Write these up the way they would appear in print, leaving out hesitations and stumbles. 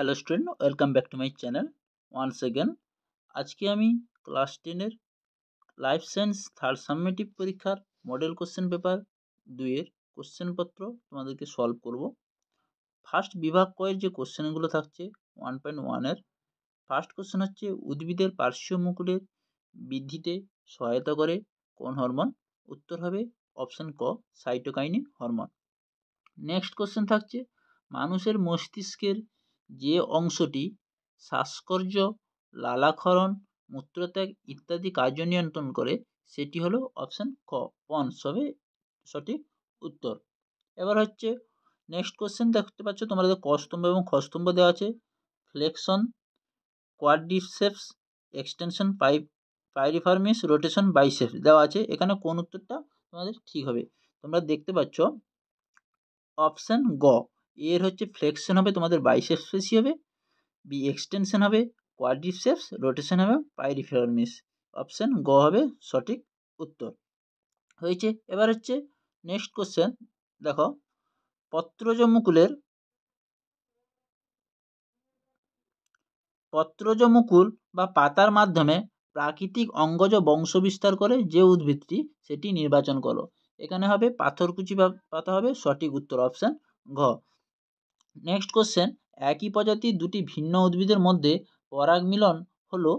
Hello student, welcome back to my channel once again. আজকে আমি class 10-এর life science third summative পরীক্ষার model question paper 2-এর কোশ্চেনপত্র তোমাদেরকে সলভ করব। ফার্স্ট বিভাগ কয়ের যে কোশ্চেনগুলো থাকছে 1.1-এর ফার্স্ট কোশ্চেন হচ্ছে উদ্ভিদের পার্শ্বীয় মুকুলের বৃদ্ধিতে সহায়তা করে কোন হরমোন? উত্তর হবে অপশন ক, সাইটোকাইনিন হরমোন। নেক্সট কোশ্চেন থাকছে মানুষের মস্তিষ্কের যে অংশটি শ্বাসকর্য, লালাক্ষরণ, মূত্রত্যাগ ইত্যাদি কার্য নিয়ন্ত্রণ করে সেটি হলো অপশন ক, পন্স হবে সঠিক উত্তর। এবার হচ্ছে নেক্সট কোশ্চেন দেখতে পাচ্ছ তোমাদের ক স্তম্ভ এবং খ স্তম্ভ দেওয়া আছে। Flexion, quadriceps, extension piriformis, rotation biceps দেওয়া আছে। এখানে কোন উত্তরটা তোমাদের ঠিক হবে? তোমরা দেখতে পাচ্ছ অপশন গ, এর হচ্ছে ফ্লেকশন হবে তোমাদের বাইসেপস পেশি হবে, বি এক্সটেনশন হবে কোয়াড্রিসেপস, রোটেশন হবে পাইরিফর্মিস। অপশন গ হবে সঠিক উত্তর হয়েছে। এবার হচ্ছে নেক্সট কোশ্চেন দেখো, পত্রজ মুকুল বা পাতার মাধ্যমে প্রাকৃতিক অঙ্গজ বংশবিস্তার করে যে উদ্ভিদটি সেটি নির্বাচন করো। এখানে হবে পাথরকুচি পাতা হবে সঠিক উত্তর, অপশন ঘ। নেক্সট কোশ্চেন, একই প্রজাতির দুটি ভিন্ন উদ্ভিদের মধ্যে পরাগ মিলন হলো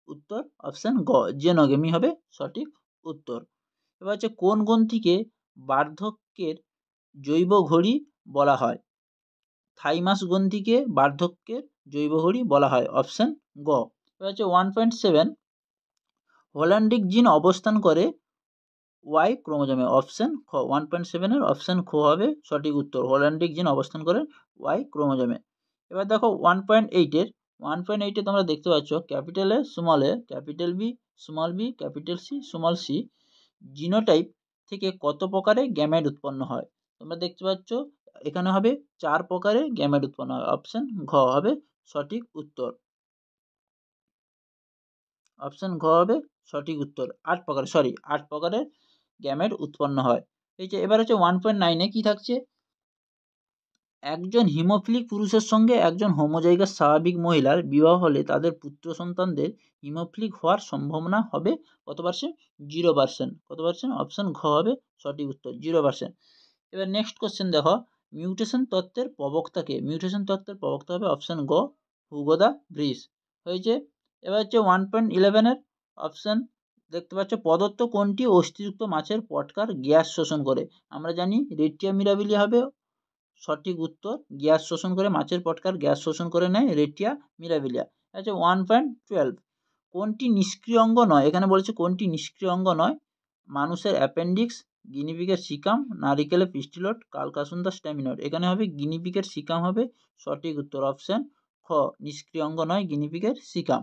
উত্তর অপশন গ, জেনোগেমি হবে সঠিক উত্তর। এবার হচ্ছে কোন গ্রন্থিকে বার্ধক্যের জৈব ঘড়ি বলা হয়? থাইমাস গ্রন্থিকে বার্ধক্যের জৈব ঘড়ি বলা হয়, অপশন গ। এবার হচ্ছে 1.7 হোল্যান্ডিক জিন অবস্থান করে ওয়াই ক্রোমোজোমে, অপশন খ। 1.7-এর অপশন খ হবে সঠিক উত্তর, হোল্যান্ডিক জিন অবস্থান করে ওয়াই ক্রোমোজোমে। এবার দেখো 1.8-এ তোমরা দেখতে পাচ্ছ capital A, small a, capital B, small b, capital C, small c genotype থেকে কত প্রকারের গ্যামেট উৎপন্ন হয়? তোমরা দেখতে পাচ্ছ এখানে হবে 4 প্রকারের গ্যামেট উৎপন্ন হয়, অপশন ঘ হবে সঠিক উত্তর। অপশন ঘ হবে সঠিক উত্তর। 8 প্রকারের গ্যামেট উৎপন্ন হয়। এই যে এবার হচ্ছে 1.9-এ কি থাকছে? একজন হিমোফিলিক পুরুষের সঙ্গে একজন হোমোজাইগাস স্বাভাবিক মহিলার বিবাহ হলে তাদের পুত্র সন্তানদের হিমোফিলিক হওয়ার সম্ভাবনা হবে কত পার্সেন্ট? 0%। কত পার্সেন্ট? অপশন ঘ হবে সঠিক উত্তর, 0%। এবার নেক্সট কোশ্চেন দেখো, মিউটেশন তত্ত্বের প্রবক্তা হবে অপশন গ, হুগো দা ব্রিস হয়েছে। এবার হচ্ছে 1.11-এর অপশন দেখতে পাচ্ছ, প্রদত্ত কোনটি অস্থিযুক্ত মাছের পটকার গ্যাস শোষণ করে? আমরা জানি রেটিয়া মিরাবিলিয়া হবে সঠিক উত্তর, গ্যাস শোষণ করে মাছের পটকার গ্যাস শোষণ করে নেয় রেটিয়া মিরাবিলিয়া। আচ্ছা 1.12 কোনটি নিষ্ক্রিয় অঙ্গ নয়? এখানে বলেছে কোনটি নিষ্ক্রিয় অঙ্গ নয়? মানুষের অ্যাপেন্ডিক্স, গিনিপিগের সিকাম, নারিকেলের পিস্টিলোড, কালকাসুন্দা স্ট্যামিনড। এখানে হবে গিনিপিগের সিকাম হবে সঠিক উত্তর, অপশন খ, নিষ্ক্রিয় অঙ্গ নয় গিনিপিগের সিকাম।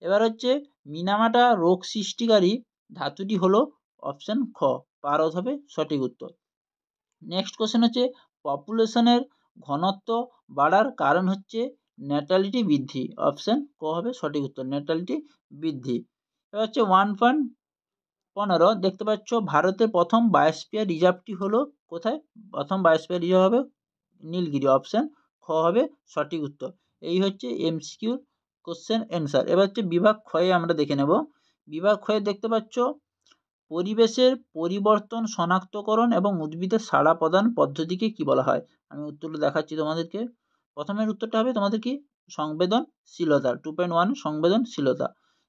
এবার হচ্ছে মিনামাটা রোগ সৃষ্টিকারী ধাতুটি হলো অপশন খ, পারদ হবে সঠিক উত্তর। নেক্সট কোশ্চেন হচ্ছে পপুলেশনের ঘনত্ব বাড়ার কারণ হচ্ছে ন্যাটালিটি বৃদ্ধি, অপশন ক হবে সঠিক উত্তর, ন্যাটালিটি বৃদ্ধি। এবার হচ্ছে 1.15 দেখতে পাচ্ছ ভারতের প্রথম বায়োস্ফিয়ার রিজার্ভটি হলো কোথায়? প্রথম বায়োস্ফিয়ার রিজার্ভ হবে নীলগিরি, অপশন খ হবে সঠিক উত্তর। এই হচ্ছে এমসিকিউ কোশ্চেন অ্যান্সার। এবার হচ্ছে বিভাগ ক্ষয়ে আমরা দেখে নেব। বিভাগ ক্ষয়ে দেখতে পাচ্ছ পরিবেশের পরিবর্তন শনাক্তকরণ এবং উদ্ভিদের সাড়া প্রদান পদ্ধতিকে কি বলা হয়? আমি উত্তরটা দেখাচ্ছি তোমাদেরকে। প্রথমের উত্তরটা হবে তোমাদের কি? সংবেদনশীলতা, 2.1 সংবেদনশীলতা।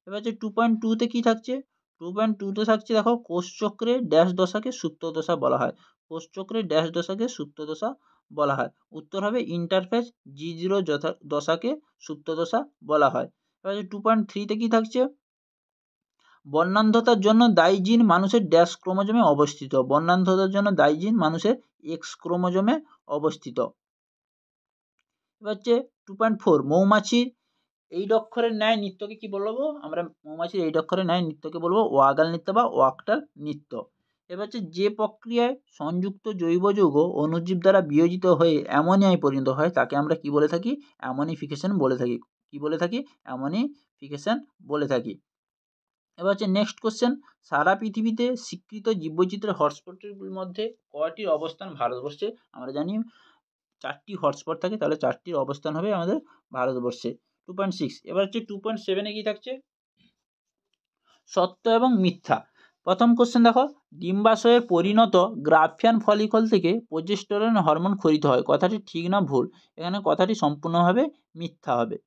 এবার হচ্ছে 2.2-তে কি থাকছে? 2.2-তে থাকছে দেখো, কোষচক্রে ড্যাশ দশাকে সুপ্ত দশা বলা হয়। কোষচক্রে ড্যাশ দশাকে সুপ্ত দশা বলা হয়। উত্তর হবে ইন্টারফেজ G0 দশাকে সুপ্ত দশা বলা হয়। এবার 2.3-তে কি থাকছে? বর্ণান্ধতার জন্য দায়ী জিন মানুষের ড্যাশ ক্রোমোজোমে অবস্থিত। বর্ণান্ধতার জন্য দায়ী জিন মানুষের এক্স ক্রোমোজোমে অবস্থিত। এবার হচ্ছে 2.4 মৌমাছির এই অক্ষরের ন্যায় নৃত্যকে কি বলবো আমরা? মৌমাছির এই অক্ষরের ন্যায় নৃত্যকে বলবো ওয়াগাল নৃত্য বা ওয়াকটাল নৃত্য। এবার হচ্ছে যে প্রক্রিয়ায় সংযুক্ত জৈব যৌগ অণুজীব দ্বারা বিয়োজিত হয়ে অ্যামোনিয়ায় পরিণত হয় তাকে আমরা কি বলে থাকি? অ্যামোনিফিকেশন বলে থাকি। কি বলে থাকি? অ্যামোনিফিকেশন বলে থাকি। এবার হচ্ছে নেক্সট কোশ্চেন, সারা পৃথিবীতে স্বীকৃত জীববৈচিত্র্যের হটস্পটগুলির মধ্যে কয়টির অবস্থান ভারতবর্ষে? আমরা জানি 4টি হটস্পট থাকে, তাহলে 4টির অবস্থান হবে আমাদের ভারতবর্ষে। 2.6 এবার হচ্ছে 2.7-এ কি থাকছে, সত্য এবং মিথ্যা। প্রথম কোশ্চেন দেখো, ডিম্বাশয়ের পরিণত গ্রাফিয়ান ফলিকল থেকে প্রোজেস্টেরন হরমোন খরিত হয়, কথাটি ঠিক না ভুল? এখানে কথাটি সম্পূর্ণভাবে মিথ্যা হবে।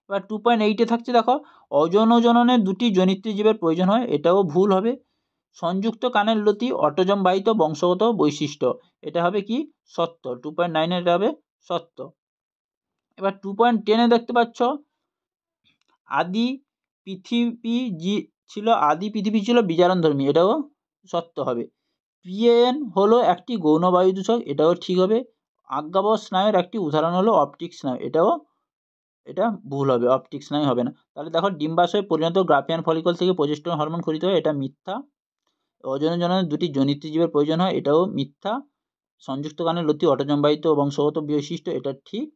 এবার 2.8-এ থাকছে দেখো, অযৌনজননে 2টি জনিত্রী জীবের প্রয়োজন হয়, এটাও ভুল হবে। সংযুক্ত কানের লতি অটোজম বাহিত বংশগত বৈশিষ্ট্য, এটা হবে কি সত্য। 2.9 এটা হবে সত্য। এবার 2.10-এ দেখতে পাচ্ছ, আদি পৃথিবী ছিল বিজারণধর্মী, এটাও সত্য হবে। পিএন হলো একটি গৌণ বায়ু দূষক, এটাও ঠিক হবে। আজ্ঞাবহ স্নায়ুর একটি উদাহরণ হলো অপটিক স্নায়ু, এটা ভুল হবে, অপটিক স্নায়ু হবে না। তাহলে দেখো, ডিম্বাশয়ে পরিণত গ্রাফিয়ান ফলিকল থেকে প্রোজেস্টেরন হরমোন খরিত হয়, এটা মিথ্যা। অযৌনজননে 2টি জনিত্রী জীবের প্রয়োজন হয়, এটাও মিথ্যা। সংযুক্ত কানের লতি অটোজম বাহিত বংশগত বৈশিষ্ট্য, এটা ঠিক।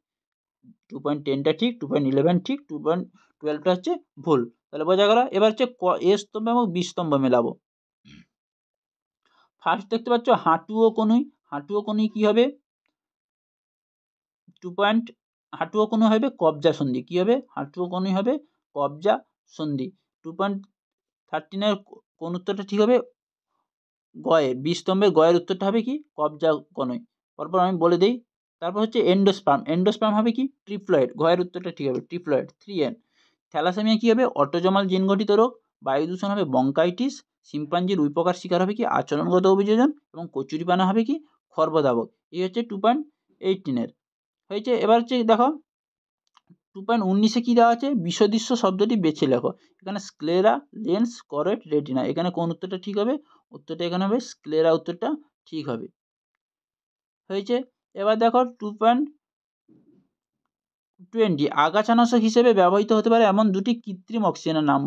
2.10টা ঠিক, 2.11 ঠিক, 2.12টা হচ্ছে ভুল। তাহলে বোঝা গেল। এবার হচ্ছে এ স্তম্ভ এবং বি স্তম্ভ মেলাবো। ফার্স্ট দেখতে পাচ্ছ হাঁটু ও কনুই কি হবে, হাঁটু ও কনুই হবে কবজা সন্ধি, কি হবে, হাঁটু ও কনুই হবে কবজা সন্ধি। 2.13-এর কোন উত্তরটা ঠিক হবে, গয়ের, বি স্তম্ভের গয়ের উত্তরটা হবে কি কবজা কনুই। পরপর আমি বলে দিই। তারপর হচ্ছে এন্ডোস্পার্ম হবে কি ট্রিপ্লয়েড, গয়ের উত্তরটা ঠিক হবে ট্রিপ্লয়েড, 3N। থ্যালাসেমিয়া কি হবে, অটোজমাল জিনগঠিত রোগ। বায়ু দূষণ হবে বঙ্কাইটিস। শিম্পাঞ্জির উইপকার শিকার হবে কি আচরণগত অভিযোজন। এবং কচুরিপানা হবে কি খর্বদাবক। এই হচ্ছে 2.18-এর হয়েছে। এবার হচ্ছে দেখো 2.19-এ কি দেওয়া আছে, বিষদৃশ্য শব্দটি বেছে লেখো। এখানে স্ক্লেরা, লেন্স, করেট, রেটিনা, এখানে কোন উত্তরটা ঠিক হবে, উত্তরটা এখানে হবে স্ক্লেরা, উত্তরটা ঠিক হবে হয়েছে। এবার দেখো 2.20, আগাছানাশক হিসেবে ব্যবহৃত হতে পারে এমন 2টি কৃত্রিম অক্সিজেনের নাম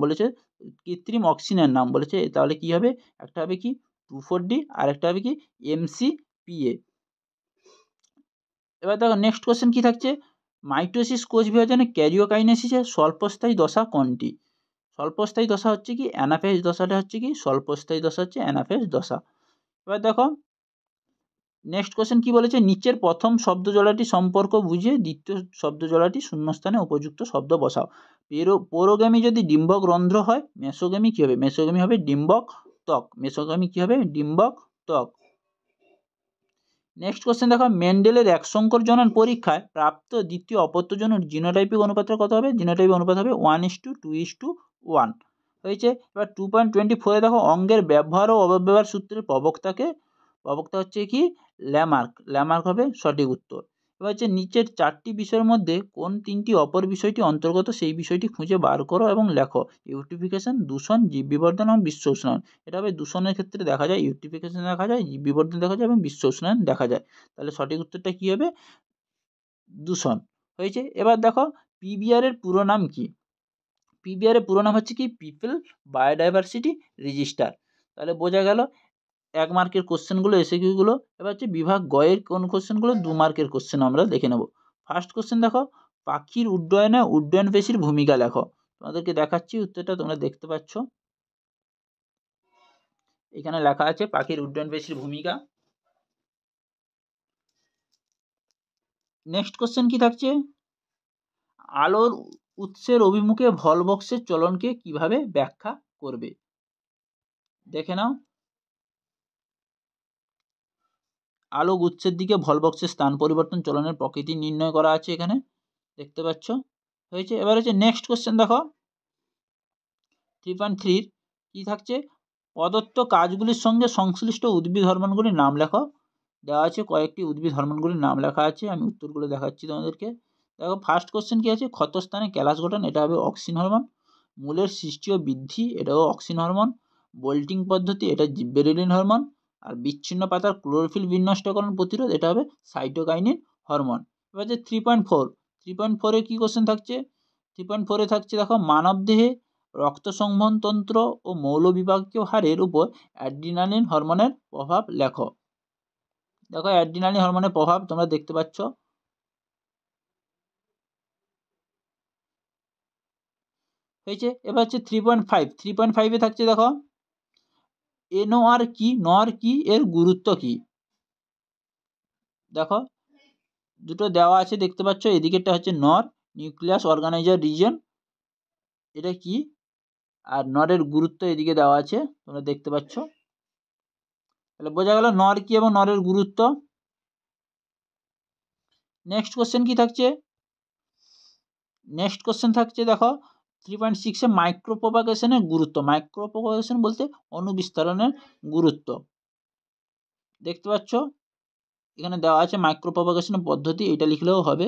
বলেছে, তাহলে কি হবে, একটা হবে কি 2,4-D আর একটা হবে কি MCPA। এবার দেখো নেক্সট কোশ্চেন কি থাকছে, মাইটোসিস কোষ বিভাজনে ক্যারিওকাইনেসিসের স্বল্পস্থায়ী দশা কোনটি? স্বল্পস্থায়ী দশা হচ্ছে কি অ্যানাফেজ দশাটা হচ্ছে কি স্বল্পস্থায়ী দশা হচ্ছে অ্যানাফেজ দশা। এবার দেখো নেক্সট কোশ্চেন কি বলেছে, নিচের প্রথম শব্দজোড়াটি সম্পর্ক বুঝে দ্বিতীয় শব্দজোড়াটি শূন্যস্থানে উপযুক্ত শব্দ বসাও। পৌরোগামী যদি ডিম্বক রন্ধ্র হয়, মেসোগামী কি হবে, মেসোগামী হবে ডিম্বক ত্বক, মেসোগামী কি হবে ডিম্বক ত্বক। নেক্সট কোশ্চেন দেখো, মেন্ডেলের একসংকর জনন পরীক্ষায় প্রাপ্ত দ্বিতীয় অপত্যজনুর জিনোটাইপিক অনুপাতটা কত হবে, জিনোটাইপিক অনুপাত হবে 1:2:1 হয়েছে। এবার 2.24-এ দেখো, অঙ্গের ব্যবহার ও অপব্যবহার সূত্রের প্রবক্তা হচ্ছে কি ল্যামার্ক হবে সঠিক উত্তর। এবার হচ্ছে নিচের 4টি বিষয়ের মধ্যে কোন 3টি অপর বিষয়টি অন্তর্গত, সেই বিষয়টি খুঁজে বার করো এবং লেখো। ইউট্রিফিকেশন, দূষণ, জীব বিবর্ধন এবং বিশ্ব উষ্ণায়ন। এটা হবে দূষণের ক্ষেত্রে দেখা যায়, ইউট্রিফিকেশন দেখা যায়, জীব বিবর্ধন দেখা যায় এবং বিশ্ব উষ্ণায়ন দেখা যায়। তাহলে সঠিক উত্তরটা কি হবে, দূষণ হয়েছে। এবার দেখো পিবিআর এর পুরো নাম কি, পিবিআর এর পুরো নাম হচ্ছে কি পিপল বায়োডাইভার্সিটি রেজিস্টার। তাহলে বোঝা গেল 1 মার্কের কোশ্চেনগুলো, এসএকিউগুলো। এবার হচ্ছে বিভাগ গয়ের কোন কোশ্চেনগুলো, 2 মার্কের কোশ্চেন আমরা দেখে নেব। ফার্স্ট কোশ্চেন দেখো, পাখির উড্ডয়নে উড্ডয়ন পেশির ভূমিকা লেখো। তোমাদেরকে দেখাচ্ছি উত্তরটা, তোমরা দেখতে পাচ্ছ এখানে লেখা আছে পাখির উড্ডয়ন পেশির ভূমিকা। নেক্সট কোশ্চেন কি থাকছে, আলোর উৎসের অভিমুখে ভলভক্সের চলনকে কিভাবে ব্যাখ্যা করবে, দেখে নাও। আলোক উৎসের দিকে ভলভক্সের স্থান পরিবর্তন চলনের প্রকৃতি নির্ণয় করা আছে, এখানে দেখতে পাচ্ছ হয়েছে। এবার হচ্ছে নেক্সট কোশ্চেন দেখো 3.3 কি থাকছে, প্রদত্ত কাজগুলির সঙ্গে সংশ্লিষ্ট উদ্ভিদ হরমোনগুলির নাম লেখো। দেওয়া আছে কয়েকটি উদ্ভিদ হরমোনগুলির নাম লেখা আছে, আমি উত্তরগুলো দেখাচ্ছি তোমাদেরকে। দেখো ফার্স্ট কোশ্চেন কি আছে, ক্ষতস্থানে ক্যালাস গঠন, এটা হবে অক্সিন হরমোন। মূলের সৃষ্টি ও বৃদ্ধি, এটাও অক্সিন হরমোন। বোল্টিং পদ্ধতি, এটা জিব্বেরেলিন হরমোন। আর বিচ্ছিন্ন পাতার ক্লোরোফিল বিনষ্টকরণ প্রতিরোধ, এটা হবে সাইটোকাইনিন হরমোন। এবার যে 3.4 কি কোশ্চেন থাকছে, 3.4-এ থাকছে দেখো, মানবদেহে রক্ত সংবহনতন্ত্র ও মৌলবিভাগীয় হারের উপর অ্যাড্রিনালিন হরমোনের প্রভাব লেখো। দেখো অ্যাড্রিনালিন হরমোনের প্রভাব তোমরা দেখতে পাচ্ছ হয়েছে। এবার হচ্ছে 3.5-এ থাকছে দেখো, NOR কি, NOR কি, এর গুরুত্ব কি। দেখো দুটো দেওয়া আছে দেখতে পাচ্ছ, এদিকেরটা হচ্ছে নর, নিউক্লিয়াস অর্গানাইজার রিজন, এটা কি, আর নরের গুরুত্ব এদিকে দেওয়া আছে তোমরা দেখতে পাচ্ছ। তাহলে বোঝা গেল নর কি এবং নরের গুরুত্ব। নেক্সট কোশ্চেন কি থাকছে, নেক্সট কোশ্চেন থাকছে দেখো 3.6 মাইক্রো প্রপাগেশনের গুরুত্ব। মাইক্রো প্রপাগেশন বলতে অনুবিস্তারণের গুরুত্ব। দেখতে পাচ্ছ এখানে দেওয়া আছে মাইক্রো প্রপাগেশনের পদ্ধতি, এটা লিখলেও হবে।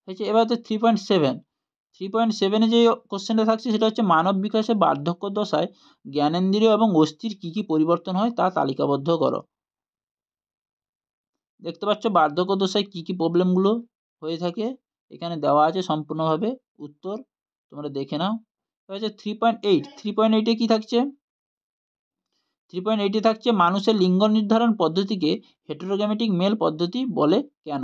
হয়েছে। এবার হচ্ছে 3.7 যে কোশ্চেনটা থাকছে সেটা হচ্ছে মানব বিকাশে বার্ধক্য দশায় জ্ঞানেন্দ্রিয় এবং অস্থির কী কী পরিবর্তন হয় তা তালিকাবদ্ধ করো। দেখতে পাচ্ছ বার্ধক্য দশায় কী কী প্রবলেমগুলো হয়ে থাকে, এখানে দেওয়া আছে সম্পূর্ণভাবে উত্তর, তোমরা দেখে নাও। হচ্ছে 3.8 কী থাকছে, 3.8 থাকছে মানুষের লিঙ্গ নির্ধারণ পদ্ধতিকে হেটেরোগ্যামেটিক মেল পদ্ধতি বলে কেন।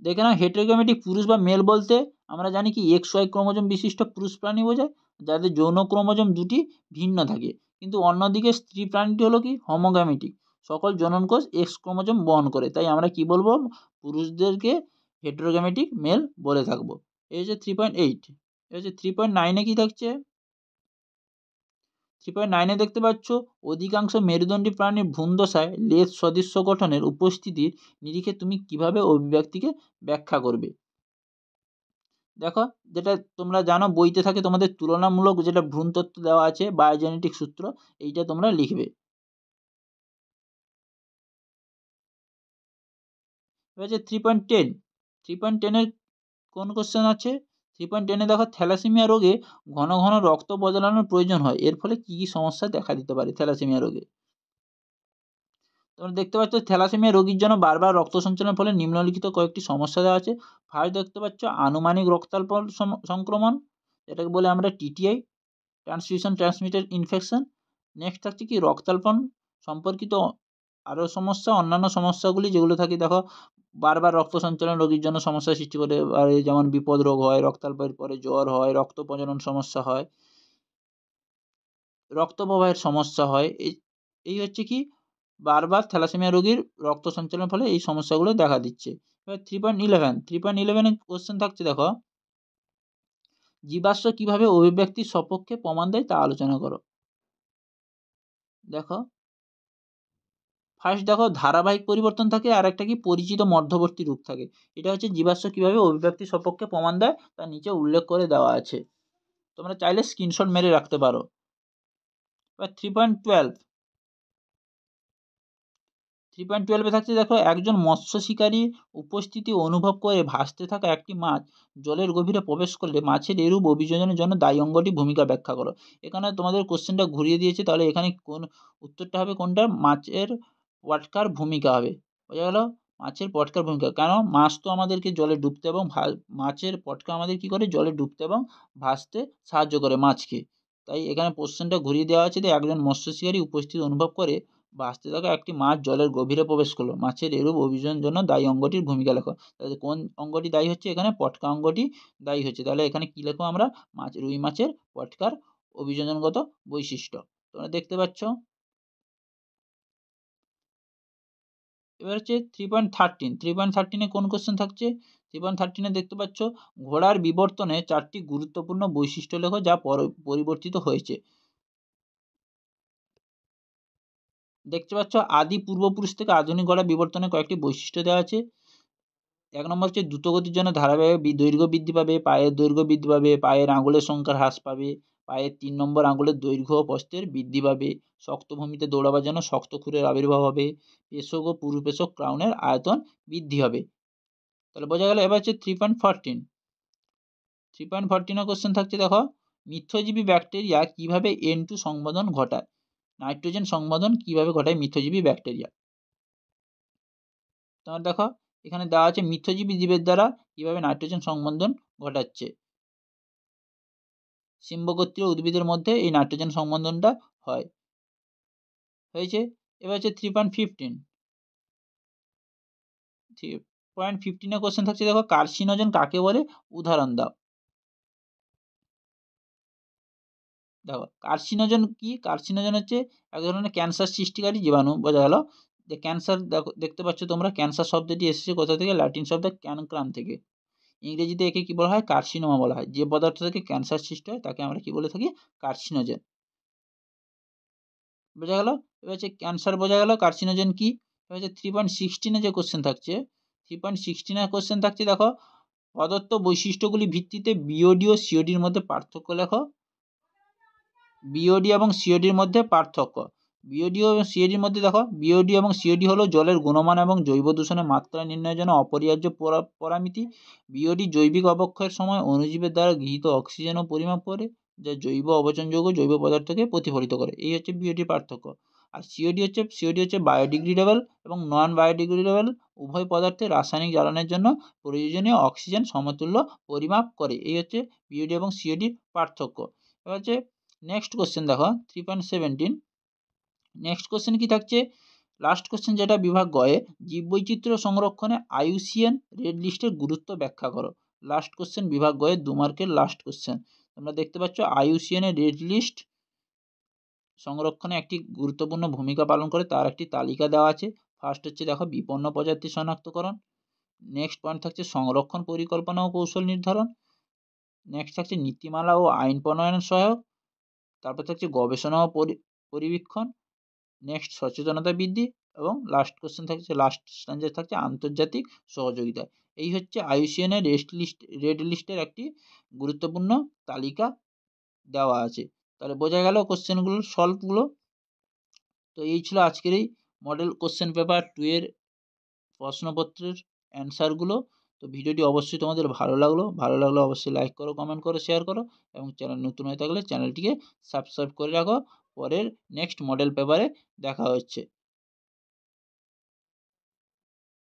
দেখে নাও, হেটেরোগ্যামেটিক পুরুষ বা মেল বলতে আমরা জানি কি XY ক্রোমোজোম বিশিষ্ট পুরুষ প্রাণী বোঝায়, যাদের যৌন ক্রোমোজোম দুটি ভিন্ন থাকে। কিন্তু অন্যদিকে স্ত্রী প্রাণীটি হলো কি হোমোগ্যামেটিক, সকল জননকোষ X ক্রোমোজোম বহন করে, তাই আমরা কি বলবো, পুরুষদেরকে হেটেরোগ্যামেটিক মেল বলে থাকবো। এই হচ্ছে 3.8। এই হচ্ছে 3.9 কি থাকছে, 3.9 দেখতে পাচ্ছ অধিকাংশ মেরুদণ্ডী প্রাণীর ভ্রূণদশায় লেজ সদৃশ্য গঠনের উপস্থিতির নিরিখে তুমি কিভাবে অভিব্যক্তিকে ব্যাখ্যা করবে। দেখো, যেটা তোমরা জানো বইতে থাকে তোমাদের তুলনামূলক যেটা ভ্রূণতত্ত্ব দেওয়া আছে বায়োজেনেটিক সূত্র, এইটা তোমরা লিখবে। এবার হচ্ছে 3.10, 3.10 কোন কোশ্চেন আছে, 3.10 দেখো থ্যালাসেমিয়া রোগে ঘন ঘন রক্ত বদলানোর প্রয়োজন হয়, এর ফলে কি কি সমস্যা দেখা দিতে পারে থ্যালাসেমিয়া রোগে। তোমরা দেখতে পাচ্ছ থ্যালাসেমিয়া রোগীর জন্য বারবার রক্ত সঞ্চালনের ফলে নিম্নলিখিত কয়েকটি সমস্যা দেওয়া আছে। ফার্স্ট দেখতে পাচ্ছ আনুমানিক রক্তাল্প সংক্রমণ, এটাকে বলে আমরা TTI, transfusion transmitted infection. Next থাকছে কি রক্তাল্পন সম্পর্কিত আরও সমস্যা, অন্যান্য সমস্যাগুলি যেগুলো থাকে দেখো বারবার রক্ত সঞ্চালন রোগীর জন্য সমস্যা সৃষ্টি করে পারে, যেমন বিপদ রোগ হয়, রক্তাল্পের পরে জ্বর হয়, রক্ত প্রজনন সমস্যা হয়, রক্ত প্রবাহের সমস্যা হয়। এই হচ্ছে কি বারবার থ্যালাসেমিয়া রোগীর রক্ত সঞ্চালনের ফলে এই সমস্যাগুলো দেখা দিচ্ছে। এবার 3.11 কোশ্চেন থাকছে দেখো জীবাশ্ম কিভাবে অভিব্যক্তির সপক্ষে প্রমাণ দেয় তা আলোচনা করো। দেখো ফার্স্ট দেখো ধারাবাহিক পরিবর্তন থাকে, আর একটা কি পরিচিত মধ্যবর্তী রূপ থাকে। এটা হচ্ছে জীবাশ্ম কিভাবে অভিব্যক্তির সপক্ষে প্রমাণ দেয় তা নিচে উল্লেখ করে দেওয়া আছে, তোমরা চাইলে স্ক্রিনশট মেরে রাখতে পারো। এবার 3.12 থাকছে দেখো একজন মৎস্য শিকারী উপস্থিতি অনুভব করে ভাসতে থাকা একটি মাছ জলের গভীরে প্রবেশ করলে মাছের এরূপ অভিযোজনের জন্য দায়ী অঙ্গটি ভূমিকা ব্যাখ্যা করো। এখানে তোমাদের কোশ্চেনটা ঘুরিয়ে দিয়েছে, তাহলে এখানে কোন উত্তরটা হবে, কোনটা, মাছের পটকার ভূমিকা হবে। বোঝা গেল, মাছের পটকার ভূমিকা, কেন মাছ তো আমাদেরকে জলে ডুবতে এবং মাছের পটকা আমাদের কি করে জলে ডুবতে এবং ভাসতে সাহায্য করে মাছকে, তাই এখানে কোশ্চেনটা ঘুরিয়ে দেওয়া আছে যে একজন মৎস্য শিকারী উপস্থিতি অনুভব করে ভাসতে থাকা একটি মাছ জলের গভীরে প্রবেশ করলো, মাছের এরূপ অভিযোজনের জন্য দায়ী অঙ্গটির ভূমিকা লেখো। তাহলে কোন অঙ্গটি দায়ী হচ্ছে, এখানে পটকা অঙ্গটি দায়ী হচ্ছে। তাহলে এখানে কি লেখো আমরা, রুই মাছের পটকার অভিযোজনগত বৈশিষ্ট্য, তোমরা দেখতে পাচ্ছ। এবার হচ্ছে 3.13 কোন কোশ্চেন থাকছে, 3.13 দেখতে পাচ্ছ ঘোড়ার বিবর্তনে 4টি গুরুত্বপূর্ণ বৈশিষ্ট্য লেখো যা পরিবর্তিত হয়েছে। দেখতে পাচ্ছ আদি পূর্বপুরুষ থেকে আধুনিক ঘোড়া বিবর্তনের কয়েকটি বৈশিষ্ট্য দেওয়া আছে। 1 নম্বর হচ্ছে দ্রুতগতির জন্য ধারাবাহিক দৈর্ঘ্য বৃদ্ধি পাবে, পায়ের দৈর্ঘ্য বৃদ্ধি পাবে, পায়ের আঙুলের সংখ্যা হ্রাস পাবে, পায়ের 3 নম্বর আঙুলের দৈর্ঘ্য ও প্রস্থের বৃদ্ধি পাবে, শক্ত ভূমিতে দৌড়াবার জন্য শক্ত খুরের আবির্ভাব হবে, পেশক ও পুরুপেশক ক্রাউনের আয়তন বৃদ্ধি হবে। তাহলে বোঝা গেল। এবার হচ্ছে 3.14 কোশ্চেন থাকছে দেখো মিথ্যজীবী ব্যাকটেরিয়া কিভাবে N2 সংবধন ঘটায়, নাইট্রোজেন সংবধন কিভাবে ঘটায় মিথ্যজীবী ব্যাকটেরিয়া। তোমার দেখো এখানে দেওয়া আছে মিথ্যজীবী জীবের দ্বারা কিভাবে নাইট্রোজেন সংবন্ধন ঘটাচ্ছে, সিম্বগোত্রীয় উদ্ভিদের মধ্যে এই নাইট্রোজেন সংবন্ধনটা হয়, হয়েছে। এবার হচ্ছে 3.15 কোশ্চেন থাকছে দেখো কার্সিনোজেন কাকে বলে উদাহরণ দাও। দেখো কার্সিনোজেন কি, কার্সিনোজেন হচ্ছে এক ধরনের ক্যান্সার সৃষ্টিকারী জীবাণু, বোঝা গেল, যে ক্যান্সার দেখতে পাচ্ছ তোমরা, ক্যান্সার শব্দটি এসেছে কোথা থেকে? ল্যাটিন শব্দ ক্যানক্রাম থেকে। ইংরেজিতে একে কি বলা হয়? কার্সিনোমা বলা হয়। যে পদার্থ থেকে ক্যান্সার সৃষ্টি হয় তাকে আমরা কি বলে থাকি? কার্সিনোজেন। বোঝা গেল? এবার হচ্ছে ক্যান্সার বোঝা গেল, কার্সিনোজেন কি? এবার হচ্ছে 3.16 যে কোশ্চেন থাকছে, 3.16 কোশ্চেন থাকছে, দেখো পদার্থ বৈশিষ্ট্যগুলির ভিত্তিতে বিওডি ও সিওডির মধ্যে পার্থক্য লেখো। বিওডি এবং সিওডির মধ্যে পার্থক্য। বিওডি ও সিওডির মধ্যে দেখো, বিওডি এবং সিওডি হলো জলের গুণমান এবং জৈব দূষণের মাত্রা নির্ণয়ের জন্য অপরিহার্য পরামিতি। বিওডি জৈবিক অবক্ষয়ের সময় অণুজীবের দ্বারা গৃহীত অক্সিজেনও পরিমাপ করে, যা জৈব অবচনযোগ্য জৈব পদার্থকে প্রতিফলিত করে। এই হচ্ছে বিওডি পার্থক্য। আর সিওডি হচ্ছে বায়োডিগ্রেডেবল এবং নন বায়োডিগ্রেডেবল উভয় পদার্থে রাসায়নিক জ্বালানের জন্য প্রয়োজনীয় অক্সিজেন সমতুল্য পরিমাপ করে। এই হচ্ছে বিওডি এবং সিওডির পার্থক্য। এবার হচ্ছে নেক্সট কোশ্চেন দেখো 3.17। নেক্সট কোশ্চেন কি থাকছে? লাস্ট কোশ্চেন যেটা বিভাগ গয়ে, জীববৈচিত্র্য সংরক্ষণে IUCN রেড লিস্টের গুরুত্ব ব্যাখ্যা করো। লাস্ট কোশ্চেন বিভাগ গয়ে 2 মার্কের লাস্ট কোশ্চেন। তোমরা দেখতে পাচ্ছ IUCN এর রেড লিস্ট সংরক্ষণে একটি গুরুত্বপূর্ণ ভূমিকা পালন করে, তার একটি তালিকা দেওয়া আছে। ফার্স্ট হচ্ছে দেখো বিপন্ন প্রজাতি শনাক্তকরণ। নেক্সট পয়েন্ট থাকছে সংরক্ষণ পরিকল্পনা ও কৌশল নির্ধারণ। নেক্সট থাকছে নীতিমালা ও আইন প্রণয়ন সহায়ক। তারপর থাকছে গবেষণা ও পরিবীক্ষণ। নেক্সট সচেতনতা বৃদ্ধি। এবং লাস্ট কোশ্চেন থাকছে, লাস্ট স্ট্যান্ডার্ড থাকছে আন্তর্জাতিক সহযোগিতা। এই হচ্ছে IUCN এর রেড লিস্টের একটি গুরুত্বপূর্ণ তালিকা দেওয়া আছে। তাহলে বোঝা গেল কোশ্চেনগুলোর সলভগুলো। তো এই ছিল আজকের এই মডেল কোশ্চেন পেপার 2 এর প্রশ্নপত্রের অ্যান্সারগুলো। তো ভিডিওটি অবশ্যই তোমাদের ভালো লাগলে অবশ্যই লাইক করো, কমেন্ট করো, শেয়ার করো এবং চ্যানেল নতুন হয়ে থাকলে চ্যানেলটিকে সাবস্ক্রাইব করে রাখো। পরের নেক্সট মডেল পেপারে দেখা হচ্ছে।